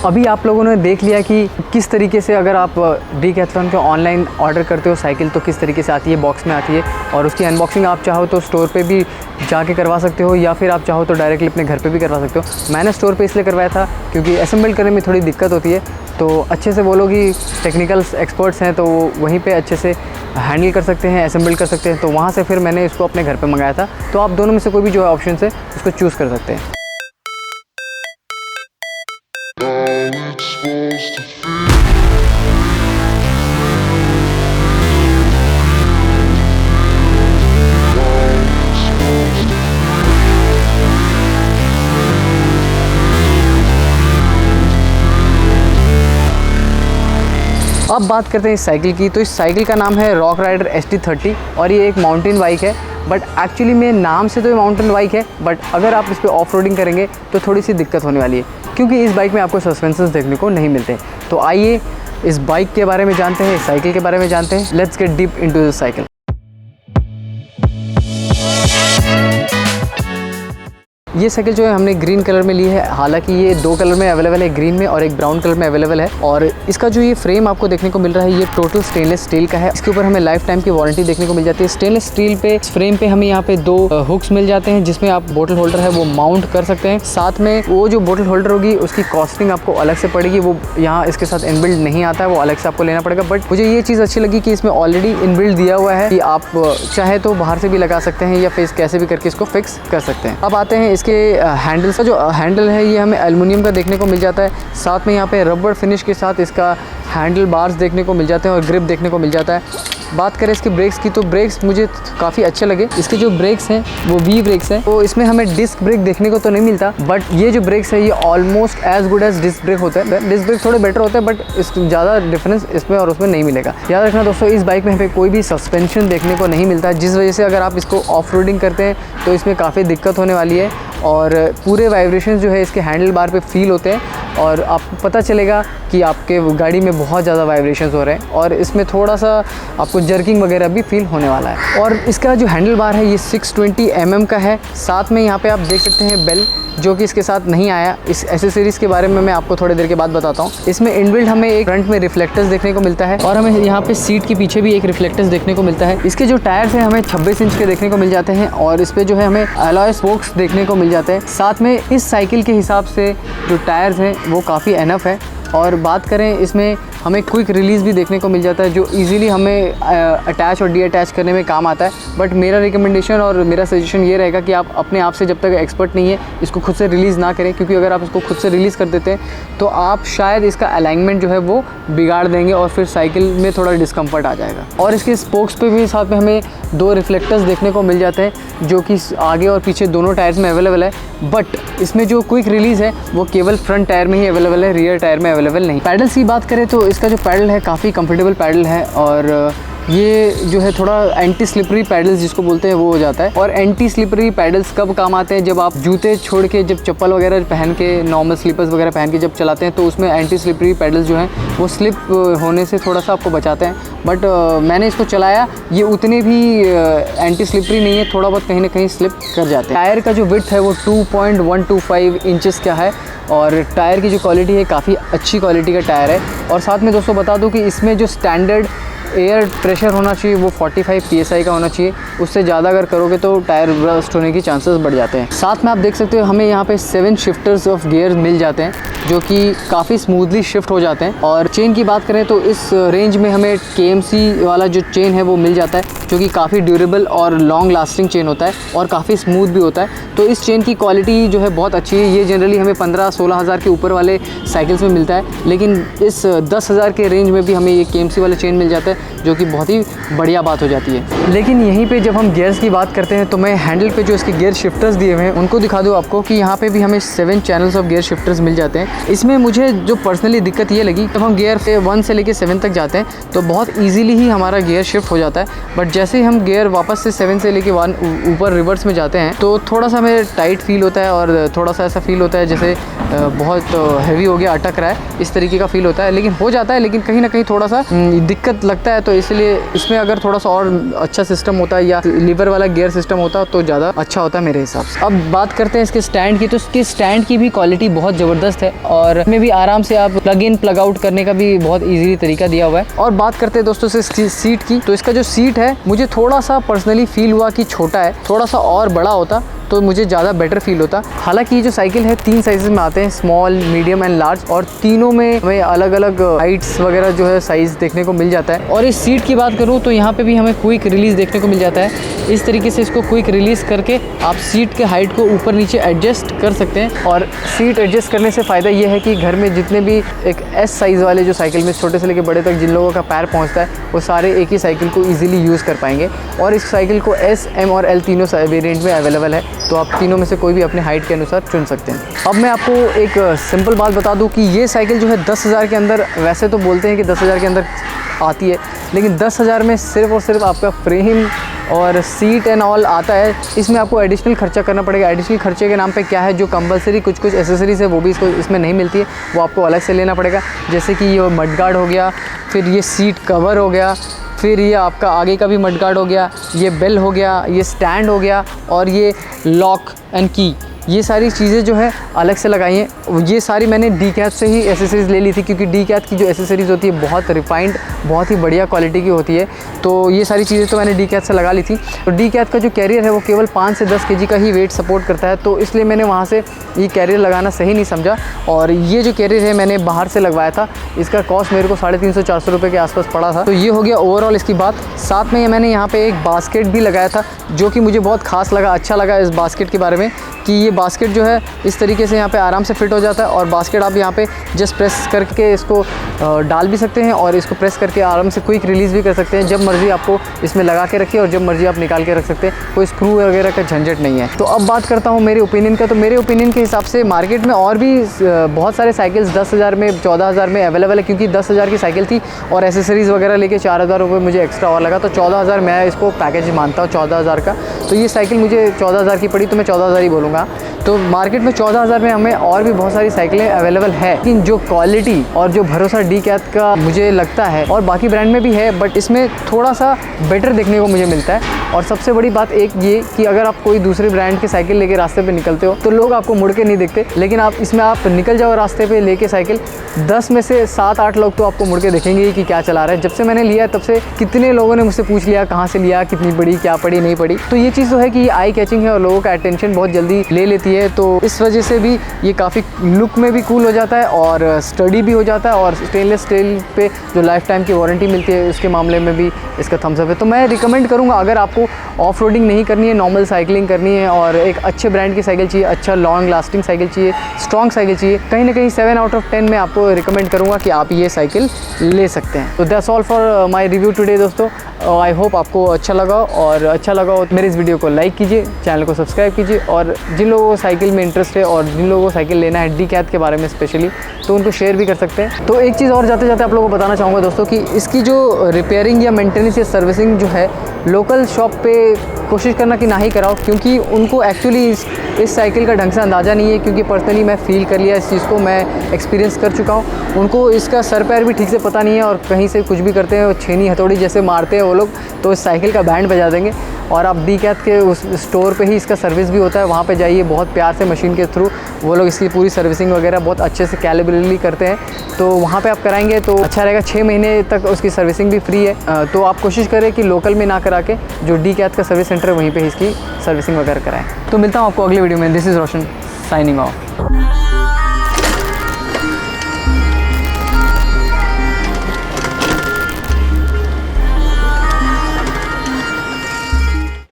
अभी आप लोगों ने देख लिया कि किस तरीके से अगर आप डीकैथलॉन के ऑनलाइन ऑर्डर करते हो साइकिल तो किस तरीके से आती है, बॉक्स में आती है। और उसकी अनबॉक्सिंग आप चाहो तो स्टोर पे भी जाके करवा सकते हो या फिर आप चाहो तो डायरेक्टली अपने घर पे भी करवा सकते हो। मैंने स्टोर पे इसलिए करवाया था क्योंकि असेंबल करने में थोड़ी दिक्कत होती है, तो अच्छे से वो लोग ही टेक्निकल एक्सपर्ट्स हैं तो वो वहीं पे अच्छे से हैंडल कर सकते हैं, असेंबल कर सकते हैं। तो वहाँ से फिर मैंने इसको अपने घर पे मंगाया था। तो आप दोनों में से कोई भी जो है ऑप्शन है उसको चूज़ कर सकते हैं। अब बात करते हैं इस साइकिल की। तो इस साइकिल का नाम है रॉक राइडर ST30 और ये एक माउंटेन बाइक है। बट एक्चुअली में नाम से तो ये माउंटेन बाइक है, बट अगर आप इस पर ऑफ रोडिंग करेंगे तो थोड़ी सी दिक्कत होने वाली है क्योंकि इस बाइक में आपको सस्पेंशन देखने को नहीं मिलते। तो आइए इस बाइक के बारे में जानते हैं, इस साइकिल के बारे में जानते हैं। Let's get deep into this cycle. ये साइकिल जो है हमने ग्रीन कलर में ली है, हालांकि ये 2 कलर में अवेलेबल है, ग्रीन में और एक ब्राउन कलर में अवेलेबल है। और इसका जो ये फ्रेम आपको देखने को मिल रहा है ये टोटल स्टेनलेस स्टील का है। इसके ऊपर हमें लाइफ टाइम की वारंटी देखने को मिल जाती है। स्टेनलेस स्टील पे फ्रेम पे हमें यहाँ पे 2 हुक्स मिल जाते हैं जिसमें आप बोतल होल्डर है वो माउंट कर सकते हैं। साथ में वो जो बोतल होल्डर होगी उसकी कॉस्टिंग आपको अलग से पड़ेगी, वो यहाँ इसके साथ इनबिल्ड नहीं आता है, वो अलग से आपको लेना पड़ेगा। बट मुझे ये चीज़ अच्छी लगी कि इसमें ऑलरेडी इनबिल्ड दिया हुआ है कि आप चाहे तो बाहर से भी लगा सकते हैं या फिर कैसे भी करके इसको फिक्स कर सकते हैं। अब आते हैं इसके हैंडल का। जो हैंडल है ये हमें एल्युमिनियम का देखने को मिल जाता है, साथ में यहाँ पे रबर फिनिश के साथ इसका हैंडल बार्स देखने को मिल जाते हैं और ग्रिप देखने को मिल जाता है। बात करें इसकी ब्रेक्स की तो ब्रेक्स मुझे काफ़ी अच्छे लगे। इसके जो ब्रेक्स हैं वो वी ब्रेक्स हैं, तो इसमें हमें डिस्क ब्रेक देखने को तो नहीं मिलता, बट ये जो ब्रेक्स है ये almost as good as disc brake होता है। डिस्क ब्रेक थोड़े बेटर होते हैं बट इस ज़्यादा डिफरेंस इसमें और उसमें नहीं मिलेगा। याद रखना दोस्तों, इस बाइक में हमें कोई भी सस्पेंशन देखने को नहीं मिलता, जिस वजह से अगर आप इसको ऑफ रोडिंग करते हैं तो इसमें काफ़ी दिक्कत होने वाली है और पूरे वाइब्रेशन जो है इसके हैंडल बार पे फील होते हैं और आपको पता चलेगा कि आपके गाड़ी में बहुत ज़्यादा वाइब्रेशंस हो रहे हैं और इसमें थोड़ा सा आपको जर्किंग वगैरह भी फील होने वाला है। और इसका जो हैंडल बार है ये 620 mm का है। साथ में यहाँ पे आप देख सकते हैं बेल, जो कि इसके साथ नहीं आया। इस एसेसरीज़ के बारे में मैं आपको थोड़ी देर के बाद बताता हूँ। इसमें इनबिल्ट हमें एक फ्रंट में रिफ्लेक्टर्स देखने को मिलता है और हमें यहाँ पे सीट के पीछे भी एक रिफ्लेक्टर्स देखने को मिलता है। इसके जो टायर्स हैं हमें 26 इंच के देखने को मिल जाते हैं और इस पर जो है हमें अलॉय स्पोक्स देखने को मिल जाते हैं। साथ में इस साइकिल के हिसाब से जो टायर्स हैं वो काफ़ी एनफ है। और बात करें इसमें हमें क्विक रिलीज़ भी देखने को मिल जाता है जो इजीली हमें अटैच और डी अटैच करने में काम आता है। बट मेरा रिकमेंडेशन और मेरा सजेशन ये रहेगा कि आप अपने आप से जब तक एक्सपर्ट नहीं है इसको खुद से रिलीज़ ना करें, क्योंकि अगर आप इसको खुद से रिलीज़ कर देते हैं तो आप शायद इसका अलाइनमेंट जो है वो बिगाड़ देंगे और फिर साइकिल में थोड़ा डिस्कम्फर्ट आ जाएगा। और इसके स्पोक्स पे भी साथ में हमें 2 रिफ्लेक्टर्स देखने को मिल जाते हैं जो कि आगे और पीछे दोनों टायर्स में अवेलेबल है। बट इसमें जो क्विक रिलीज़ है वो केवल फ्रंट टायर में ही अवेलेबल है, रियर टायर में अवेलेबल नहीं। पैडल्स की बात करें तो इसका जो पैडल है काफ़ी कंफर्टेबल पैडल है और ये जो है थोड़ा एंटी स्लिपरी पैडल्स जिसको बोलते हैं वो हो जाता है। और एंटी स्लिपरी पैडल्स कब काम आते हैं? जब आप जूते छोड़ के जब चप्पल वगैरह पहन के नॉर्मल स्लीपर्स वगैरह पहन के जब चलाते हैं तो उसमें एंटी स्लिपरी पैडल्स जो हैं वो स्लिप होने से थोड़ा सा आपको बचाते हैं। बट मैंने इसको चलाया, ये उतने भी एंटी स्लिपरी नहीं है, थोड़ा बहुत कहीं ना कहीं स्लिप कर जाते हैं। टायर का जो विड्थ है वो 2.125 इंचेस का है और टायर की जो क्वालिटी है काफ़ी अच्छी क्वालिटी का टायर है। और साथ में दोस्तों बता दूं कि इसमें जो स्टैंडर्ड एयर प्रेशर होना चाहिए वो 45 PSI का होना चाहिए, उससे ज़्यादा अगर करोगे तो टायर बर्स्ट होने की चांसेस बढ़ जाते हैं। साथ में आप देख सकते हो हमें यहाँ पे 7 शिफ्टर्स ऑफ गियर मिल जाते हैं जो कि काफ़ी स्मूथली शिफ्ट हो जाते हैं। और चेन की बात करें तो इस रेंज में हमें KMC वाला जो चेन है वो मिल जाता है जो कि काफ़ी ड्यूरेबल और लॉन्ग लास्टिंग चेन होता है और काफ़ी स्मूथ भी होता है। तो इस चेन की क्वालिटी जो है बहुत अच्छी है। ये जनरली हमें 15-16 हज़ार के ऊपर वाले साइकिल्स में मिलता है, लेकिन इस 10 हज़ार के रेंज में भी हमें ये KMC वाला चेन मिल जाता है जो कि बहुत ही बढ़िया बात हो जाती है। लेकिन यहीं पे जब हम गियर्स की बात करते हैं तो मैं हैंडल पे जो इसके गियर शिफ्टर्स दिए हुए हैं उनको दिखा दूँ आपको कि यहाँ पे भी हमें 7 चैनल्स ऑफ गियर शिफ्टर्स मिल जाते हैं। इसमें मुझे जो पर्सनली दिक्कत ये लगी, जब हम गियर 1 से लेके 7 तक जाते हैं तो बहुत ईजिली ही हमारा गियर शिफ्ट हो जाता है, बट जैसे ही हम गियर वापस से 7 से लेके 1 ऊपर रिवर्स में जाते हैं तो थोड़ा सा हमें टाइट फील होता है और थोड़ा सा ऐसा फील होता है जैसे बहुत हैवी हो गया, अटक रहा है, इस तरीके का फील होता है। लेकिन हो जाता है, लेकिन कहीं ना कहीं थोड़ा सा दिक्कत लगता दिखता है, तो इसलिए इसमें अगर थोड़ा सा और अच्छा सिस्टम होता है या लीवर वाला गियर सिस्टम होता तो ज़्यादा अच्छा होता मेरे हिसाब से। अब बात करते हैं इसके स्टैंड की, तो इसके स्टैंड की भी क्वालिटी बहुत ज़बरदस्त है और इसमें भी आराम से आप प्लग इन प्लग आउट करने का भी बहुत ईजी तरीका दिया हुआ है। और बात करते हैं दोस्तों से सीट की, तो इसका जो सीट है मुझे थोड़ा सा पर्सनली फील हुआ कि छोटा है, थोड़ा सा और बड़ा होता तो मुझे ज़्यादा बेटर फील होता। हालांकि ये जो साइकिल है 3 साइज़ में आते हैं, स्मॉल, मीडियम एंड लार्ज, और तीनों में हमें अलग अलग हाइट्स वगैरह जो है साइज़ देखने को मिल जाता है। और इस सीट की बात करूँ तो यहाँ पे भी हमें क्विक रिलीज़ देखने को मिल जाता है। इस तरीके से इसको क्विक रिलीज़ करके आप सीट के हाइट को ऊपर नीचे एडजस्ट कर सकते हैं। और सीट एडजस्ट करने से फ़ायदा ये है कि घर में जितने भी एक एस साइज़ वाले जो साइकिल में छोटे से लेकर बड़े तक जिन लोगों का पैर पहुँचता है वो सारे एक ही साइकिल को ईजिली यूज़ कर पाएंगे। और इस साइकिल को S, M और L तीनों वेरिएंट में अवेलेबल है, तो आप तीनों में से कोई भी अपने हाइट के अनुसार चुन सकते हैं। अब मैं आपको एक सिंपल बात बता दूं कि ये साइकिल जो है 10,000 के अंदर, वैसे तो बोलते हैं कि 10,000 के अंदर आती है, लेकिन 10,000 में सिर्फ और सिर्फ आपका फ्रेम और सीट एंड ऑल आता है। इसमें आपको एडिशनल खर्चा करना पड़ेगा। एडिशनल खर्चे के नाम पे क्या है, जो कंपलसरी कुछ एसेसरीज है वो भी इसमें नहीं मिलती है, वो आपको अलग से लेना पड़ेगा। जैसे कि ये मडगार्ड हो गया, फिर ये सीट कवर हो गया, फिर ये आपका आगे का भी मडगार्ड हो गया, ये बेल हो गया, ये स्टैंड हो गया, और ये लॉक एंड की, ये सारी चीज़ें जो है अलग से लगाई हैं। ये सारी मैंने डी कैथ से ही एसेसरीज़ ले ली थी, क्योंकि डी कैथ की जो एसेसरीज़ होती है बहुत रिफाइंड, बहुत ही बढ़िया क्वालिटी की होती है। तो ये सारी चीज़ें तो मैंने डी कैथ से लगा ली थी। तो डी कैथ का जो कैरियर है वो केवल 5 से 10 kg का ही वेट सपोर्ट करता है, तो इसलिए मैंने वहाँ से ये कैरियर लगाना सही नहीं समझा। और ये जो कैरियर है मैंने बाहर से लगवाया था, इसका कॉस्ट मेरे को 350-400 रुपये के आसपास पड़ा था। तो ये हो गया ओवरऑल इसकी बात। साथ में मैंने यहाँ पे एक बास्केट भी लगाया था, जो कि मुझे बहुत खास लगा, अच्छा लगा इस बास्केट के बारे में, कि ये बास्केट जो है इस तरीके से यहाँ पे आराम से फिट हो जाता है। और बास्केट आप यहाँ पे जस्ट प्रेस करके इसको डाल भी सकते हैं, और इसको प्रेस करके आराम से क्विक रिलीज़ भी कर सकते हैं। जब मर्ज़ी आपको इसमें लगा के रखिए और जब मर्ज़ी आप निकाल के रख सकते हैं, कोई स्क्रू वगैरह का झंझट नहीं है। तो अब बात करता हूँ मेरे ओपिनियन का। तो मेरे ओपिनियन के हिसाब से मार्केट में और भी बहुत सारे साइकिल्स 10,000 में, 14,000 में अवेलेबल है, क्योंकि 10,000 की साइकिल थी और एसेसरीज़ वगैरह लेके 4,000 रुपये मुझे एक्स्ट्रा और लगा, तो 14,000 मैं इसको पैकेज मानता हूँ 14,000 का। तो ये साइकिल मुझे 14,000 की पड़ी, तो मैं 14,000 ही बोलूँगा। तो मार्केट में 14,000 में हमें और भी बहुत सारी साइकिलें अवेलेबल है, लेकिन जो क्वालिटी और जो भरोसा डी कैथ का मुझे लगता है, और बाकी ब्रांड में भी है, बट इसमें थोड़ा सा बेटर देखने को मुझे मिलता है। और सबसे बड़ी बात एक ये कि अगर आप कोई दूसरे ब्रांड की साइकिल लेके रास्ते पे निकलते हो तो लोग आपको मुड़ के नहीं देखते, लेकिन आप इसमें आप निकल जाओ रास्ते पे लेके साइकिल, 10 में से 7-8 लोग तो आपको मुड़ के देखेंगे ही कि क्या चला रहा है। जब से मैंने लिया तब से कितने लोगों ने मुझसे पूछ लिया कहाँ से लिया, कितनी पड़ी, क्या पड़ी, नहीं पड़ी। तो ये चीज़ तो है कि ये आई कैचिंग है और लोगों का अटेंशन बहुत जल्दी ले लेती है, तो इस वजह से भी ये काफ़ी लुक में भी कूल हो जाता है और स्टडी भी हो जाता है। और स्टेनलेस स्टील पे जो लाइफ टाइम की वारंटी मिलती है उसके मामले में भी इसका थम्स अप है। तो मैं रिकमेंड करूँगा, अगर आपको ऑफ रोडिंग नहीं करनी है, नॉर्मल साइकिलिंग करनी है और एक अच्छे ब्रांड की साइकिल चाहिए, अच्छा लॉन्ग लास्टिंग साइकिल चाहिए, स्ट्रॉन्ग साइकिल चाहिए, कहीं ना कहीं 7 out of 10 में आपको रिकमेंड करूँगा कि आप ये साइकिल ले सकते हैं। तो that's all for my review today दोस्तों। आई होप आपको अच्छा लगा, और अच्छा लगा हो तो मेरे इस वीडियो को लाइक कीजिए, चैनल को सब्सक्राइब कीजिए, और जिन लोगों को साइकिल में इंटरेस्ट है और जिन लोगों को साइकिल लेना है डी कैथ के बारे में स्पेशली, तो उनको शेयर भी कर सकते हैं। तो एक चीज़ और जाते जाते आप लोगों को बताना चाहूँगा दोस्तों कि इसकी जो रिपेयरिंग या मेंटेनेंस या सर्विसिंग जो है लोकल शॉप पे कोशिश करना कि ना ही कराओ, क्योंकि उनको एक्चुअली इस साइकिल का ढंग से अंदाज़ा नहीं है। क्योंकि पर्सनली मैं फ़ील कर लिया इस चीज़ को, मैं एक्सपीरियंस कर चुका हूँ। उनको इसका सर पैर भी ठीक से पता नहीं है और कहीं से कुछ भी करते हैं, छेनी हथौड़ी जैसे मारते हैं वो लोग, तो इस साइकिल का बैंड बजा देंगे। और आप डी कैथ के उस स्टोर पे ही इसका सर्विस भी होता है, वहाँ पे जाइए, बहुत प्यार से मशीन के थ्रू वो लोग इसकी पूरी सर्विसिंग वगैरह बहुत अच्छे से कैलिब्रेटली करते हैं। तो वहाँ पे आप कराएंगे तो अच्छा रहेगा। 6 महीने तक उसकी सर्विसिंग भी फ्री है। तो आप कोशिश करें कि लोकल में ना करा के जो डी कैथ का सर्विस सेंटर है वहीं पर इसकी सर्विसिंग वगैरह कराएँ। तो मिलता हूँ आपको अगले वीडियो में। This is Roshan signing off.